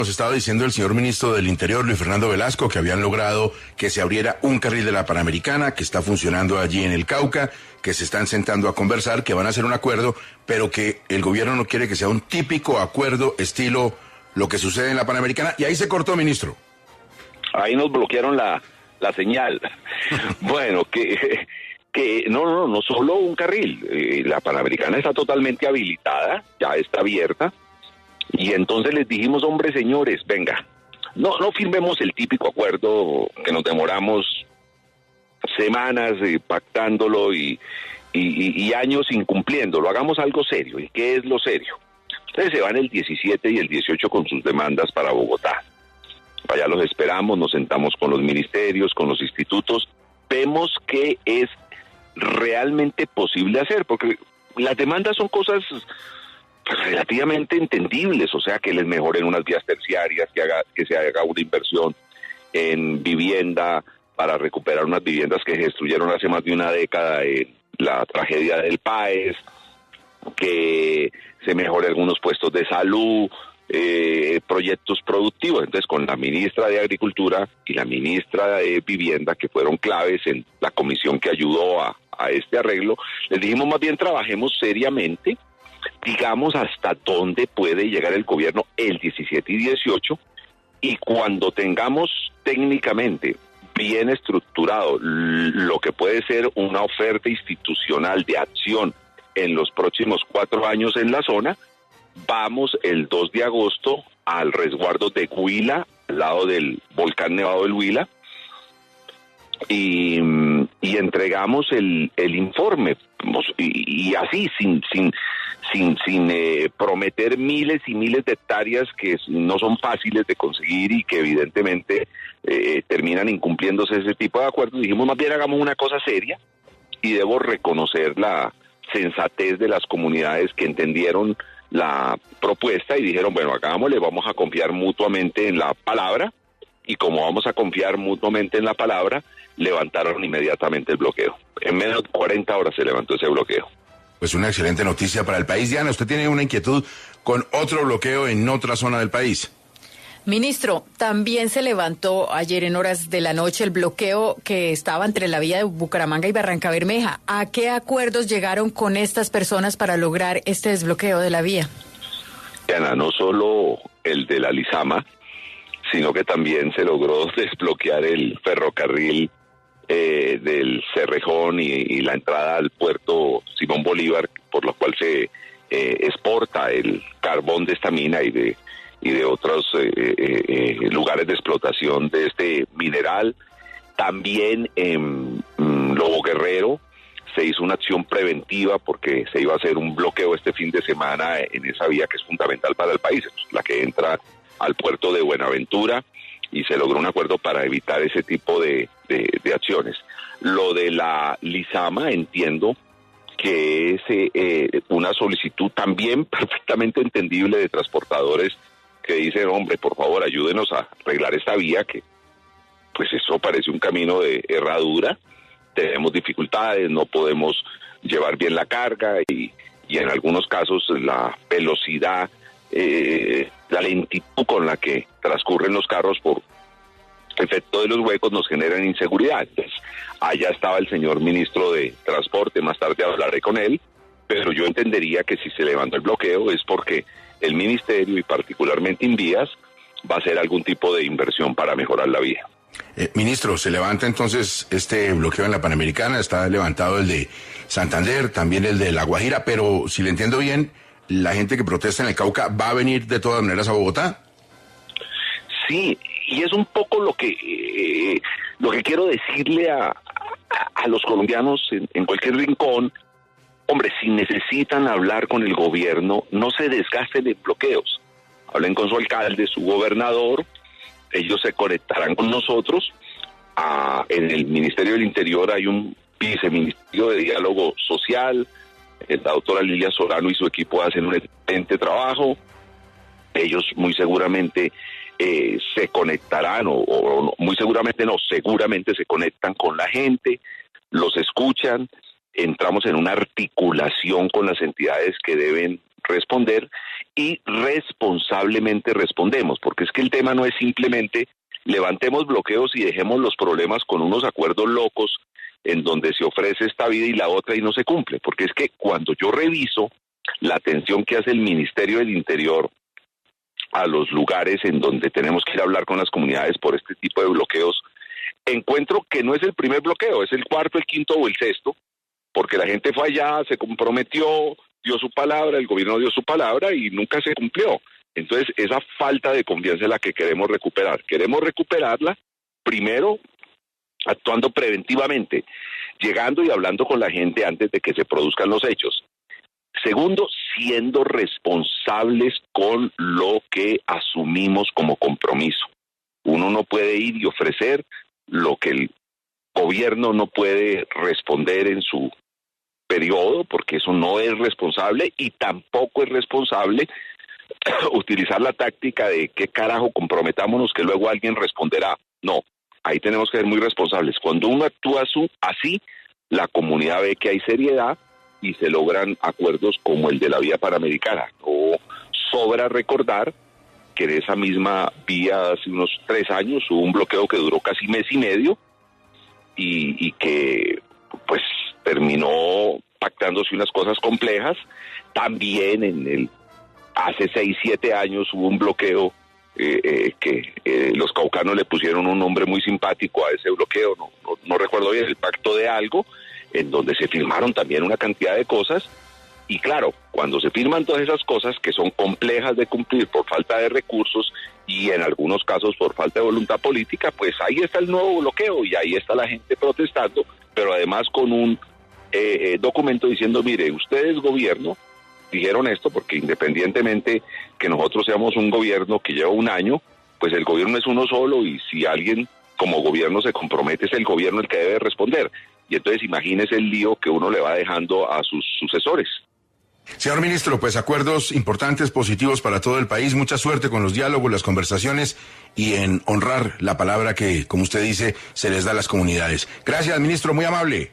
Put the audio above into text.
Nos estaba diciendo el señor ministro del Interior, Luis Fernando Velasco, que habían logrado que se abriera un carril de la Panamericana, que está funcionando allí en el Cauca, que se están sentando a conversar, que van a hacer un acuerdo, pero que el gobierno no quiere que sea un típico acuerdo estilo lo que sucede en la Panamericana. Y ahí se cortó, ministro. Ahí nos bloquearon la señal. Bueno, que no solo un carril. La Panamericana está totalmente habilitada, ya está abierta. Y entonces les dijimos, hombre, señores, venga, no firmemos el típico acuerdo que nos demoramos semanas pactándolo y años incumpliéndolo. Hagamos algo serio. ¿Y qué es lo serio? Ustedes se van el 17 y el 18 con sus demandas para Bogotá. Allá los esperamos, nos sentamos con los ministerios, con los institutos, vemos qué es realmente posible hacer, porque las demandas son cosas relativamente entendibles, o sea, que les mejoren unas vías terciarias, que se haga una inversión en vivienda para recuperar unas viviendas que se destruyeron hace más de una década en la tragedia del Páez, que se mejore algunos puestos de salud, proyectos productivos. Entonces, con la ministra de Agricultura y la ministra de Vivienda, que fueron claves en la comisión que ayudó a este arreglo, les dijimos más bien trabajemos seriamente, digamos hasta dónde puede llegar el gobierno el 17 y 18, y cuando tengamos técnicamente bien estructurado lo que puede ser una oferta institucional de acción en los próximos 4 años en la zona, vamos el 2 de agosto al resguardo de Huila, al lado del volcán Nevado del Huila, y entregamos el informe, y así, sin prometer miles y miles de hectáreas que no son fáciles de conseguir y que evidentemente terminan incumpliéndose ese tipo de acuerdos. Dijimos, más bien hagamos una cosa seria, y debo reconocer la sensatez de las comunidades que entendieron la propuesta y dijeron, bueno, hagámosle, vamos a confiar mutuamente en la palabra, y como vamos a confiar mutuamente en la palabra, levantaron inmediatamente el bloqueo. En menos de 40 horas se levantó ese bloqueo. Pues una excelente noticia para el país. Diana, usted tiene una inquietud con otro bloqueo en otra zona del país. Ministro, también se levantó ayer en horas de la noche el bloqueo que estaba entre la vía de Bucaramanga y Barrancabermeja. ¿A qué acuerdos llegaron con estas personas para lograr este desbloqueo de la vía? Diana, no solo el de la Lizama, sino que también se logró desbloquear el ferrocarril del Cerrejón y la entrada al puerto Simón Bolívar, por lo cual se exporta el carbón de esta mina y de otros lugares de explotación de este mineral. También en Lobo Guerrero se hizo una acción preventiva porque se iba a hacer un bloqueo este fin de semana en esa vía que es fundamental para el país, la que entra al puerto de Buenaventura, y se logró un acuerdo para evitar ese tipo de acciones. Lo de la Lizama, entiendo que es una solicitud también perfectamente entendible de transportadores que dicen, hombre, por favor, ayúdenos a arreglar esta vía, que pues eso parece un camino de herradura, tenemos dificultades, no podemos llevar bien la carga y en algunos casos la velocidad, la lentitud con la que transcurren los carros por efecto de los huecos nos generan inseguridad. Entonces, allá estaba el señor ministro de Transporte, más tarde hablaré con él, pero yo entendería que si se levantó el bloqueo es porque el ministerio y particularmente Invías va a hacer algún tipo de inversión para mejorar la vía. Ministro, se levanta entonces este bloqueo en la Panamericana, está levantado el de Santander, también el de La Guajira, pero si le entiendo bien, la gente que protesta en el Cauca va a venir de todas maneras a Bogotá. Sí, y es un poco lo que quiero decirle a los colombianos en cualquier rincón. Hombre, si necesitan hablar con el gobierno, no se desgasten en bloqueos. Hablen con su alcalde, su gobernador, ellos se conectarán con nosotros. En el Ministerio del Interior hay un viceministerio de diálogo social, la doctora Lilia Solano y su equipo hacen un excelente trabajo. Ellos muy seguramente se conectarán, o muy seguramente no, seguramente se conectan con la gente, los escuchan, entramos en una articulación con las entidades que deben responder y responsablemente respondemos, porque es que el tema no es simplemente levantemos bloqueos y dejemos los problemas con unos acuerdos locos en donde se ofrece esta vida y la otra y no se cumple, porque es que cuando yo reviso la atención que hace el Ministerio del Interior a los lugares en donde tenemos que ir a hablar con las comunidades por este tipo de bloqueos, encuentro que no es el primer bloqueo, es el cuarto, el quinto o el sexto, porque la gente fue allá, se comprometió, dio su palabra, el gobierno dio su palabra y nunca se cumplió. Entonces, esa falta de confianza es la que queremos recuperar. Queremos recuperarla, primero, actuando preventivamente, llegando y hablando con la gente antes de que se produzcan los hechos. Segundo, siendo responsables con lo que asumimos como compromiso. Uno no puede ir y ofrecer lo que el gobierno no puede responder en su periodo, porque eso no es responsable, y tampoco es responsable utilizar la táctica de qué carajo comprometámonos que luego alguien responderá. No, ahí tenemos que ser muy responsables. Cuando uno actúa así, la comunidad ve que hay seriedad y se logran acuerdos como el de la vía panamericana. No sobra recordar que en esa misma vía hace unos 3 años hubo un bloqueo que duró casi mes y medio y que pues terminó pactándose unas cosas complejas. También hace 6, 7 años hubo un bloqueo que los caucanos le pusieron un nombre muy simpático a ese bloqueo, no recuerdo bien, el pacto de algo, en donde se firmaron también una cantidad de cosas. Y claro, cuando se firman todas esas cosas que son complejas de cumplir por falta de recursos y en algunos casos por falta de voluntad política, pues ahí está el nuevo bloqueo y ahí está la gente protestando, pero además con un documento diciendo, mire, ustedes gobierno dijeron esto, porque independientemente que nosotros seamos un gobierno que lleva 1 año, pues el gobierno es uno solo y si alguien como gobierno se compromete es el gobierno el que debe responder. Y entonces imagínese el lío que uno le va dejando a sus sucesores. Señor ministro, pues acuerdos importantes, positivos para todo el país. Mucha suerte con los diálogos, las conversaciones y en honrar la palabra que, como usted dice, se les da a las comunidades. Gracias, ministro, muy amable.